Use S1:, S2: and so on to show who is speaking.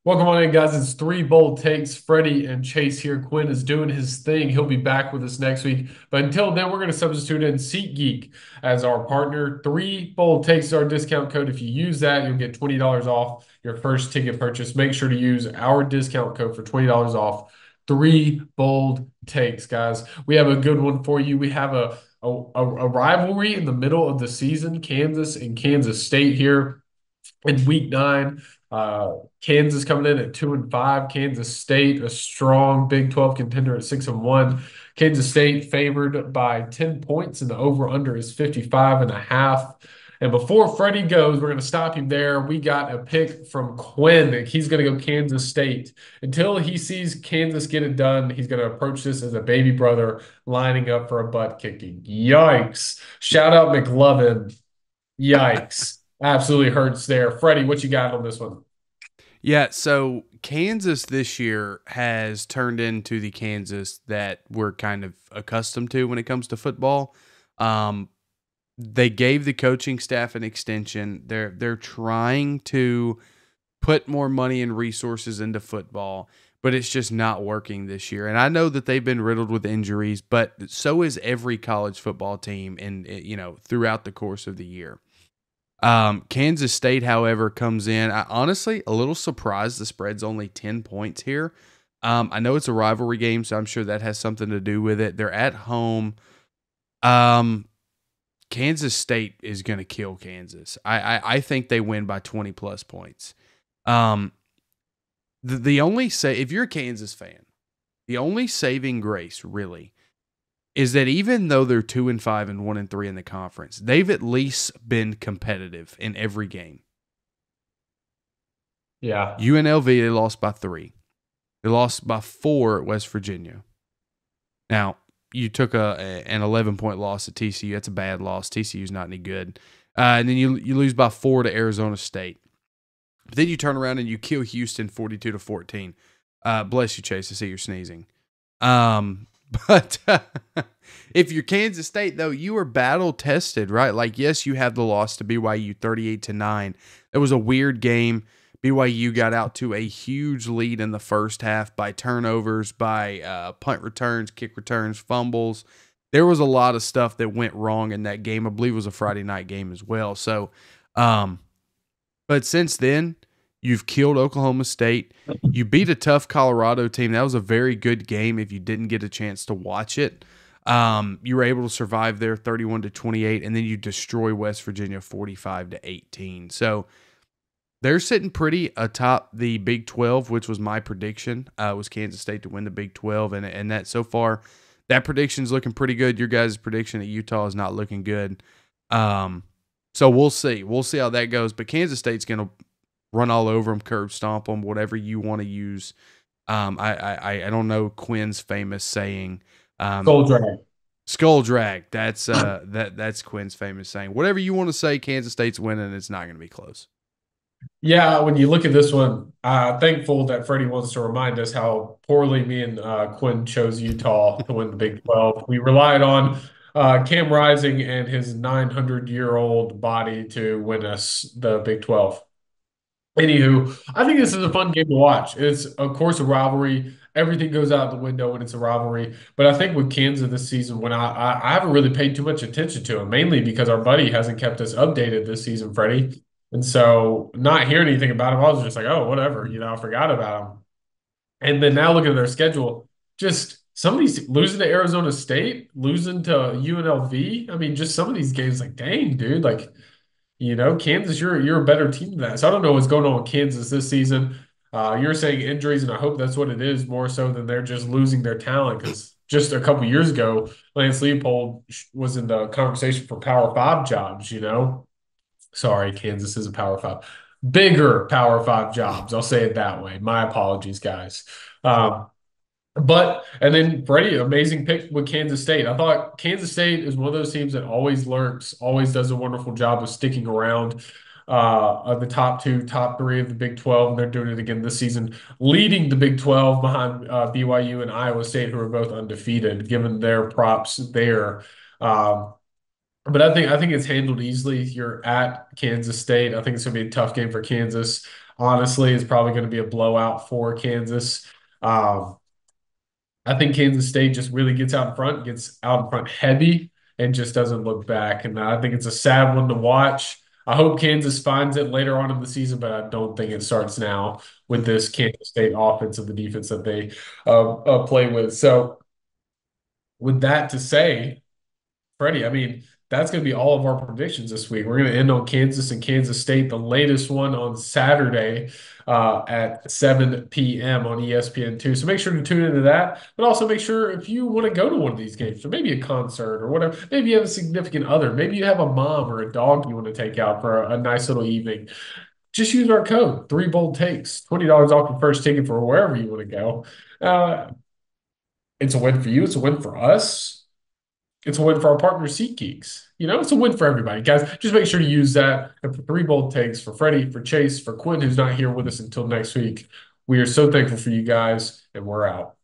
S1: Welcome on in, guys. It's three bold takes. Freddie and Chase here. Quinn is doing his thing. He'll be back with us next week. But until then, we're going to substitute in SeatGeek as our partner. Three bold takes is our discount code. If you use that, you'll get $20 off your first ticket purchase. Make sure to use our discount code for $20 off. Three bold takes, guys. We have a good one for you. We have a rivalry in the middle of the season, Kansas and Kansas State here in week nine. Kansas coming in at 2-5. Kansas State, a strong Big 12 contender at 6-1. Kansas State favored by 10 points, and the over-under is 55 and a half. And before Freddie goes, we're going to stop him there. We got a pick from Quinn. He's going to go Kansas State. Until he sees Kansas get it done, he's going to approach this as a baby brother lining up for a butt kicking. Yikes. Shout out McLovin. Yikes. Absolutely hurts there. Freddie, what you got on this one?
S2: Yeah, so Kansas this year has turned into the Kansas that we're kind of accustomed to when it comes to football. Um, they gave the coaching staff an extension. They're trying to put more money and resources into football, but it's just not working this year. And I know that they've been riddled with injuries, but so is every college football team in throughout the course of the year. Kansas State, however, comes in. Honestly, a little surprised the spread's only 10 points here. I know it's a rivalry game, so I'm sure that has something to do with it. They're at home. Kansas State is going to kill Kansas. I think they win by 20 plus points. The only say if you're a Kansas fan, the only saving grace really is that even though they're 2-5 and 1-3 in the conference, they've at least been competitive in every game.
S1: Yeah.
S2: UNLV, they lost by 3. They lost by 4 at West Virginia. Now, you took an 11-point loss at TCU. That's a bad loss. TCU's not any good. And then you lose by 4 to Arizona State. But then you turn around and you kill Houston 42-14. Bless you, Chase. I see you're sneezing. But if you're Kansas State, though, you were battle tested, right? Like, yes, you have the loss to BYU 38-9. It was a weird game. BYU got out to a huge lead in the first half by turnovers, by punt returns, kick returns, fumbles. There was a lot of stuff that went wrong in that game. I believe it was a Friday night game as well. So, but since then, you've killed Oklahoma State. You beat a tough Colorado team. That was a very good game if you didn't get a chance to watch it. You were able to survive there 31-28, and then you destroy West Virginia 45-18. So they're sitting pretty atop the Big 12, which was my prediction. Was Kansas State to win the Big 12, and that so far that prediction's looking pretty good. Your guys' prediction that Utah is not looking good. So we'll see. We'll see how that goes. But Kansas State's going to run all over them, curb stomp them, whatever you want to use. I don't know Quinn's famous saying.
S1: Soul drag.
S2: Skull drag. That's that's Quinn's famous saying. Whatever you want to say, Kansas State's winning. It's not going to be close.
S1: Yeah, when you look at this one, thankful that Freddie wants to remind us how poorly me and Quinn chose Utah to win the Big 12. We relied on Cam Rising and his 900-year-old body to win us the Big 12. Anywho, I think this is a fun game to watch. It's, of course, a rivalry. Everything goes out the window when it's a rivalry. But I think with Kansas this season, when I haven't really paid too much attention to him, mainly because our buddy hasn't kept us updated this season, Freddie. And so not hearing anything about him, I was just like, oh, whatever, I forgot about him. And then now looking at their schedule, just somebody's losing to Arizona State, losing to UNLV. I mean, just some of these games, like, dang, dude, like, Kansas, you're a better team than that. So I don't know what's going on with Kansas this season. You're saying injuries, and I hope that's what it is more so than they're just losing their talent. Because just a couple years ago, Lance Leopold was in the conversation for Power Five jobs. Sorry, Kansas is a Power Five. Bigger Power Five jobs. I'll say it that way. My apologies, guys. Um, and then Freddie, amazing pick with Kansas State. I thought Kansas State is one of those teams that always lurks, always does a wonderful job of sticking around of the top two, top three of the Big 12, and they're doing it again this season, leading the Big 12 behind BYU and Iowa State, who are both undefeated, given their props there. Um, but I think it's handled easily. You're at Kansas State. I think it's going to be a tough game for Kansas. honestly is probably going to be a blowout for Kansas. Um, I think Kansas State just really gets out in front, gets out in front heavy, and just doesn't look back. And I think it's a sad one to watch. I hope Kansas finds it later on in the season, but I don't think it starts now with this Kansas State offense and the defense that they play with. So, with that to say, Freddie, I mean, that's going to be all of our predictions this week. We're going to end on Kansas and Kansas State, the latest one on Saturday at 7 p.m. on ESPN2. So make sure to tune into that. But also make sure if you want to go to one of these games, or maybe a concert or whatever, maybe you have a significant other, maybe you have a mom or a dog you want to take out for a nice little evening. Just use our code, Three Bold Takes, $20 off your first ticket for wherever you want to go. Uh, it's a win for you. It's a win for us. It's a win for our partner, SeatGeeks. It's a win for everybody, guys. Just make sure to use that. And for Three Bold Takes, for Freddie, for Chase, for Quinn, who's not here with us until next week, we are so thankful for you guys, and we're out.